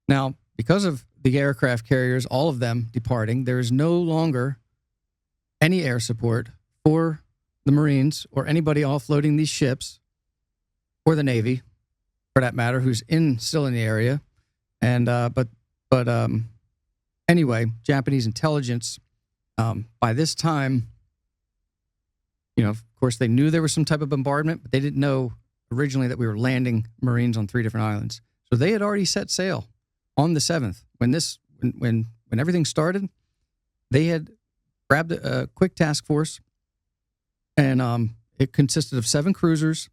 Now, because of the aircraft carriers, all of them departing, there is no longer any air support for the Marines or anybody offloading these ships, or the Navy, for that matter, who's still in the area. And but anyway, Japanese intelligence by this time, of course, they knew there was some type of bombardment, but they didn't know originally that we were landing Marines on 3 different islands. So they had already set sail on the 7th when everything started. They had grabbed a quick task force, and it consisted of 7 cruisers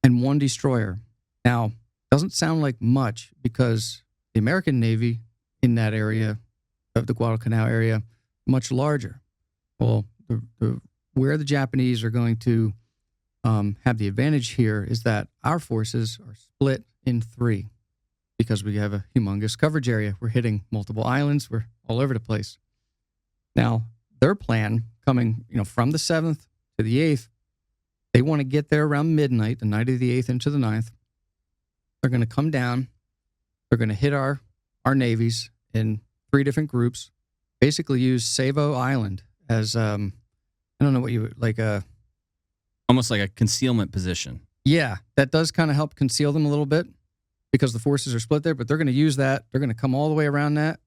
and 1 destroyer. Now, doesn't sound like much because the American Navy in that area of the Guadalcanal area much larger. Well, where the Japanese are going to have the advantage here is that our forces are split in 3 because we have a humongous coverage area. We're hitting multiple islands. We're all over the place. Now, their plan coming, from the 7th to the 8th, they want to get there around midnight, the night of the 8th into the 9th. They're going to come down. They're going to hit our navies in 3 different groups, basically use Savo Island as, I don't know what you would, like a... Almost like a concealment position. Yeah, that does kind of help conceal them a little bit because the forces are split there, but they're going to use that. They're going to come all the way around that,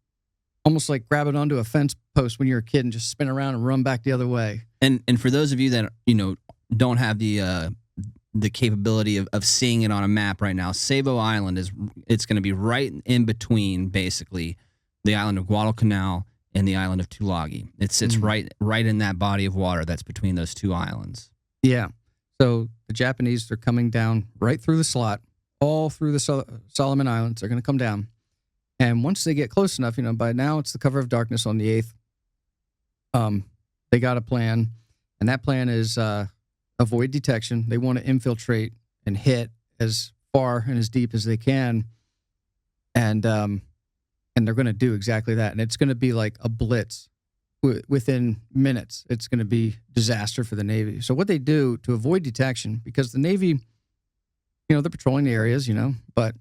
almost like grab it onto a fence post when you're a kid and just spin around and run back the other way. And for those of you that, don't have the capability of seeing it on a map right now, Savo Island it's going to be right in between, basically, the island of Guadalcanal and the island of Tulagi. It sits right in that body of water that's between those 2 islands. Yeah. So the Japanese are coming down right through the slot, all through the Solomon Islands. They're going to come down. And once they get close enough, by now it's the cover of darkness on the 8th. They got a plan, and that plan is avoid detection. They want to infiltrate and hit as far and as deep as they can. And they're going to do exactly that. And it's going to be like a blitz. Within minutes, it's going to be disaster for the Navy. So what they do to avoid detection, because the Navy, they're patrolling the areas, but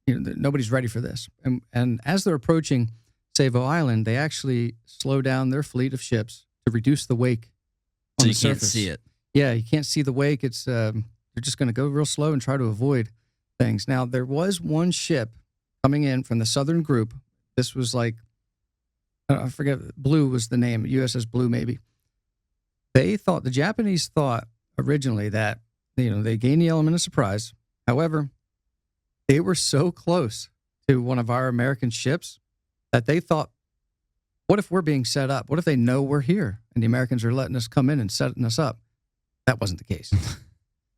nobody's ready for this. And as they're approaching Savo Island, they actually slow down their fleet of ships to reduce the wake on the surface. So you can't see it. Yeah, you can't see the wake. It's they're just going to go real slow and try to avoid things. Now, there was one ship coming in from the southern group. This was like, I forget, Blue was the name, USS Blue maybe. The Japanese thought originally that, they gained the element of surprise. However, they were so close to one of our American ships that they thought, what if we're being set up? What if they know we're here and the Americans are letting us come in and setting us up? That wasn't the case.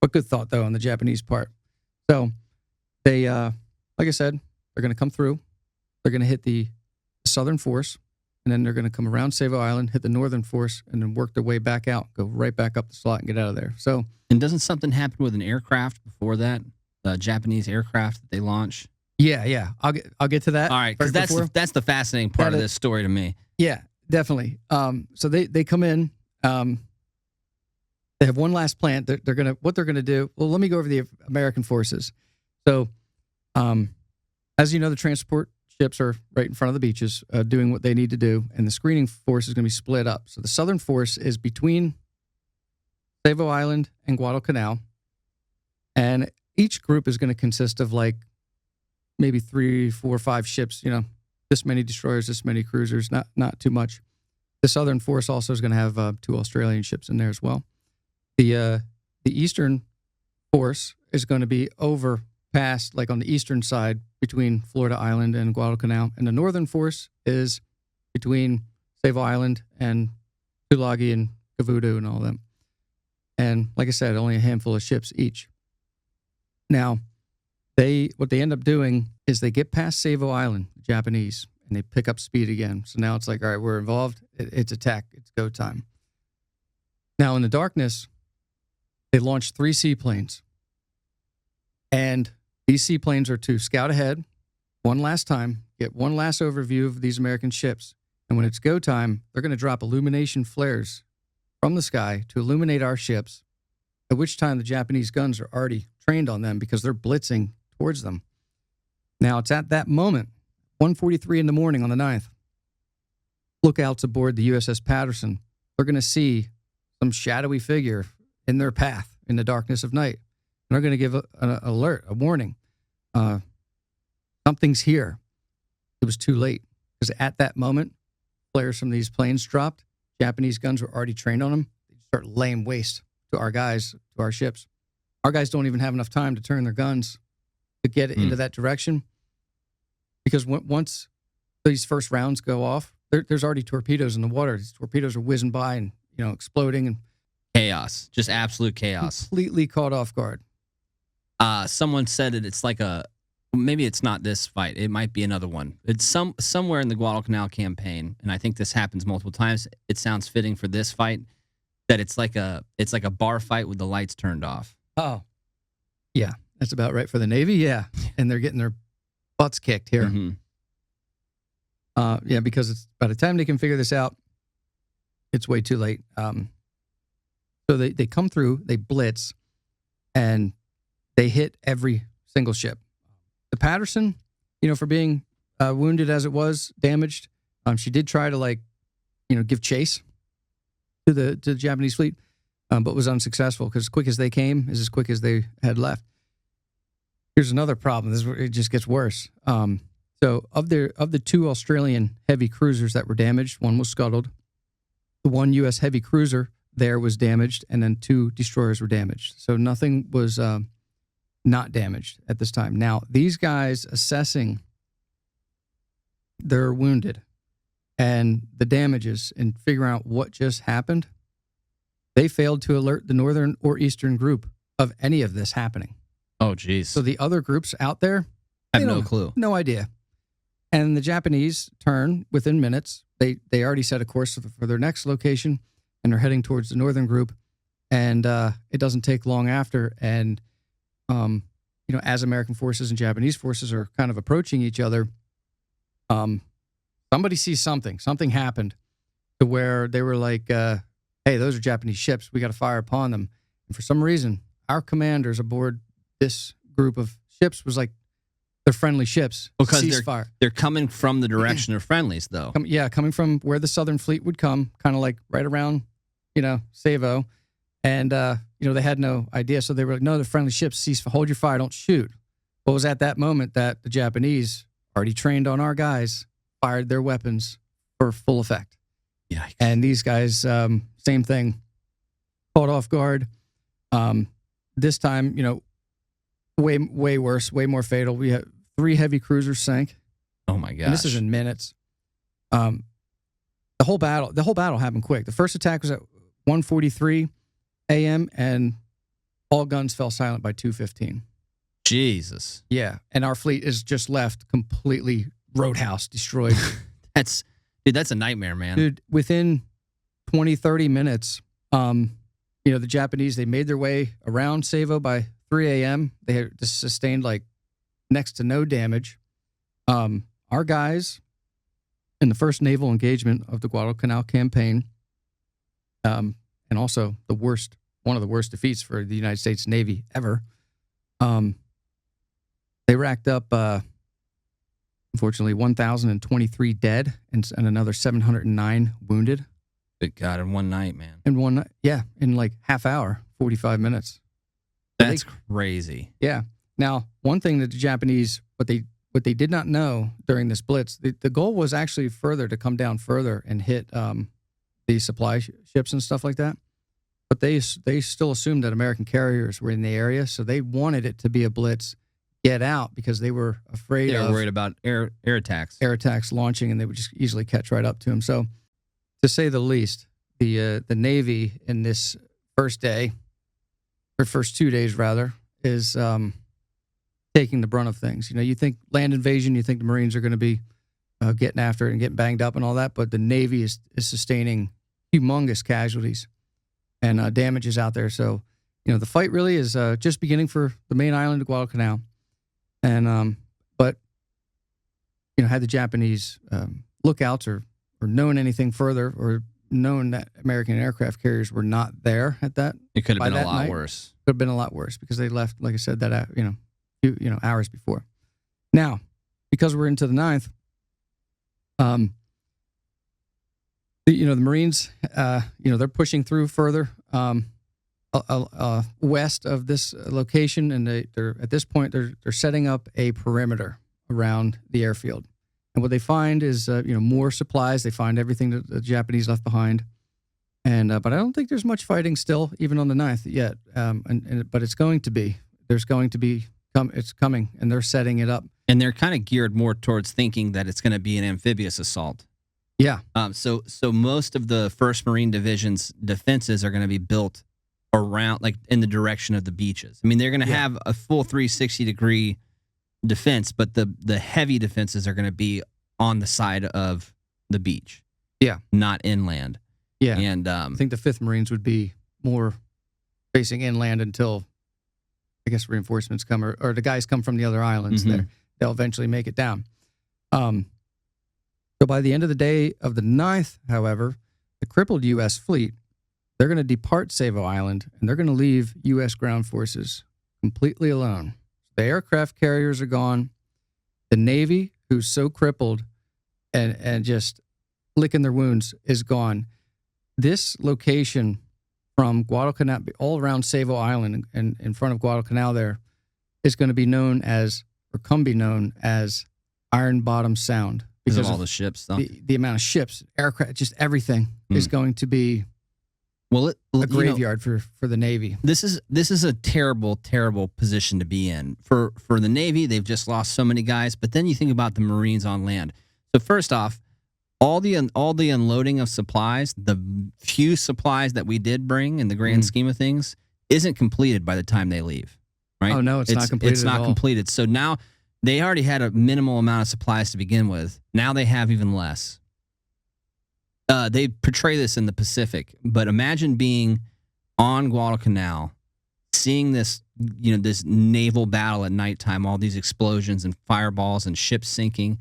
But good thought, though, on the Japanese part. So they, like I said, they're going to come through. They're going to hit the southern force. And then they're going to come around Savo Island, hit the northern force, and then work their way back out, go right back up the slot and get out of there. So, and doesn't something happen with an aircraft before that? The Japanese aircraft that they launch? Yeah. I'll get to that. All right, because that's the fascinating part of this story to me. Yeah, definitely. So they come in. They have one last plan. What they're gonna do. Well, let me go over the American forces. So, as you know, the transport ships are right in front of the beaches doing what they need to do, and the screening force is going to be split up. So the southern force is between Savo Island and Guadalcanal, and each group is going to consist of like maybe 3, 4, 5 ships, this many destroyers, this many cruisers, not too much. The southern force also is going to have 2 Australian ships in there as well. The eastern force is going to be over past, like on the eastern side between Florida Island and Guadalcanal, and the northern force is between Savo Island and Tulagi and Gavudu and all of them. And like I said, only a handful of ships each. Now, what they end up doing is they get past Savo Island, the Japanese, and they pick up speed again. So now it's like, all right, we're involved. It's attack. It's go time. Now, in the darkness, they launch 3 seaplanes. And these seaplanes are to scout ahead one last time, get one last overview of these American ships. And when it's go time, they're going to drop illumination flares from the sky to illuminate our ships, at which time the Japanese guns are already trained on them because they're blitzing towards them. Now, it's at that moment, 1:43 in the morning on the 9th, lookouts aboard the USS Patterson, they're going to see some shadowy figure in their path in the darkness of night. And they're going to give an alert, a warning. Something's here. It was too late because at that moment, flares from these planes dropped. Japanese guns were already trained on them. They start laying waste to our guys, to our ships. Our guys don't even have enough time to turn their guns to get into that direction because once these first rounds go off, there's already torpedoes in the water. These torpedoes are whizzing by and exploding and chaos, just absolute chaos. Completely caught off guard. Someone said it's like maybe it's not this fight. It might be another one. It's somewhere in the Guadalcanal campaign, and I think this happens multiple times. It sounds fitting for this fight that it's like a bar fight with the lights turned off. Oh, yeah, that's about right for the Navy. Yeah, and they're getting their butts kicked here. Mm-hmm. Yeah, because it's by the time they can figure this out, it's way too late. So they come through, they blitz, and they hit every single ship. The Patterson, for being wounded as it was, damaged, she did try to give chase to the Japanese fleet, but was unsuccessful because as quick as they came is as quick as they had left. Here's another problem. This is where it just gets worse. So of the two Australian heavy cruisers that were damaged, one was scuttled. The one U.S. heavy cruiser there was damaged, and then two destroyers were damaged. So nothing was not damaged at this time. Now, these guys assessing their wounded and the damages and figuring out what just happened, they failed to alert the northern or eastern group of any of this happening. Oh, geez. So the other groups out there have no clue. No idea. And the Japanese turn within minutes. They already set a course for their next location, and they're heading towards the northern group. And it doesn't take long after. And, as American forces and Japanese forces are kind of approaching each other, somebody sees something. Something happened to where they were like, hey, those are Japanese ships. We got to fire upon them. And for some reason, our commanders aboard this group of ships was like, they're friendly ships. Because ceasefire. They're coming from the direction of friendlies, though. Coming from where the Southern Fleet would come, kind of like right around, Savo. And, they had no idea. So they were like, no, they're friendly ships. Cease, hold your fire, don't shoot. What was at that moment that the Japanese, already trained on our guys, fired their weapons for full effect. Yikes. And these guys, same thing, caught off guard. This time, way worse, way more fatal. We had 3 heavy cruisers sank. Oh my gosh! And this is in minutes. The whole battle happened quick. The first attack was at 1:43 a.m. and all guns fell silent by 2:15. Jesus. Yeah, and our fleet is just left completely roadhouse destroyed. That's a nightmare, man. Dude, within 20, 30 minutes, the Japanese, they made their way around Savo by 3 a.m. They had sustained next to no damage. Our guys in the first naval engagement of the Guadalcanal campaign, and also one of the worst defeats for the United States Navy ever. They racked up, unfortunately, 1,023 dead and another 709 wounded. Good God, in one night, man. In half hour, 45 minutes. That's crazy. Yeah. Now, one thing that the Japanese, what they did not know during this blitz, the goal was actually to come down further and hit the supply ships and stuff like that. But they still assumed that American carriers were in the area, so they wanted it to be a blitz, get out, because they were afraid They were worried about air attacks. Air attacks launching, and they would just easily catch right up to them. So, to say the least, the Navy in this first 2 days rather, is taking the brunt of things. You think land invasion, you think the Marines are going to be getting after it and getting banged up and all that, but the Navy is sustaining humongous casualties and damages out there. So, the fight really is just beginning for the main island of Guadalcanal. And but had the Japanese lookouts or known anything further, or known that American aircraft carriers were not there at that, it could have been a lot worse. Could have been a lot worse because they left, like I said, that few hours before. Now, because we're into the 9th, the Marines, they're pushing through further west of this location, and they're at this point they're setting up a perimeter around the airfield. And what they find is more supplies. They find everything that the Japanese left behind, and but I don't think there's much fighting still, even on the 9th yet. But it's going to be. There's going to be. It's coming, and they're setting it up. And they're kind of geared more towards thinking that it's going to be an amphibious assault. Yeah. So most of the 1st Marine Division's defenses are going to be built around, like in the direction of the beaches. I mean, they're going to have a full 360-degree defense, but the heavy defenses are going to be on the side of the beach. Yeah. Not inland. Yeah. And I think the 5th Marines would be more facing inland until, I guess, reinforcements come or the guys come from the other islands there. They'll eventually make it down. So by the end of the day of the 9th, however, the crippled U.S. fleet, they're going to depart Savo Island, and they're going to leave U.S. ground forces completely alone. The aircraft carriers are gone. The Navy, who's so crippled and just licking their wounds, is gone. This location from Guadalcanal, all around Savo Island and in front of Guadalcanal there, is going to be known as, or come be known as, Iron Bottom Sound. Because of all the ships, though. The amount of ships, aircraft, just everything is going to be a graveyard for the Navy. This is a terrible, terrible position to be in. For the Navy, they've just lost so many guys, but then you think about the Marines on land. So first off, all the unloading of supplies, the few supplies that we did bring in the grand scheme of things, isn't completed by the time they leave. Right? Oh no, it's not completed. It's not completed. So now they already had a minimal amount of supplies to begin with. Now they have even less. They portray this in the Pacific, but imagine being on Guadalcanal, seeing this, this naval battle at nighttime, all these explosions and fireballs and ships sinking,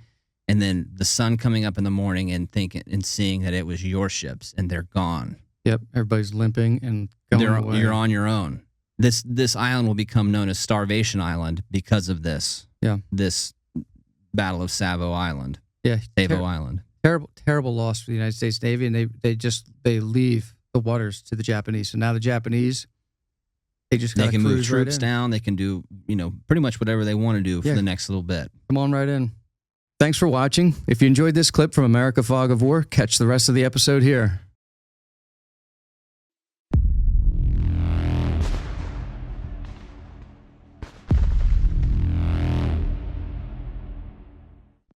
and then the sun coming up in the morning and seeing that it was your ships and they're gone. Yep, everybody's limping and going away. You're on your own. This island will become known as Starvation Island because of this. Yeah. This Battle of Savo Island. Yeah. Savo Island. Terrible loss for the United States Navy, and they leave the waters to the Japanese. So now the Japanese, they can move troops down. They can do pretty much whatever they want to do for the next little bit. Come on right in. Thanks for watching. If you enjoyed this clip from America Fog of War, catch the rest of the episode here.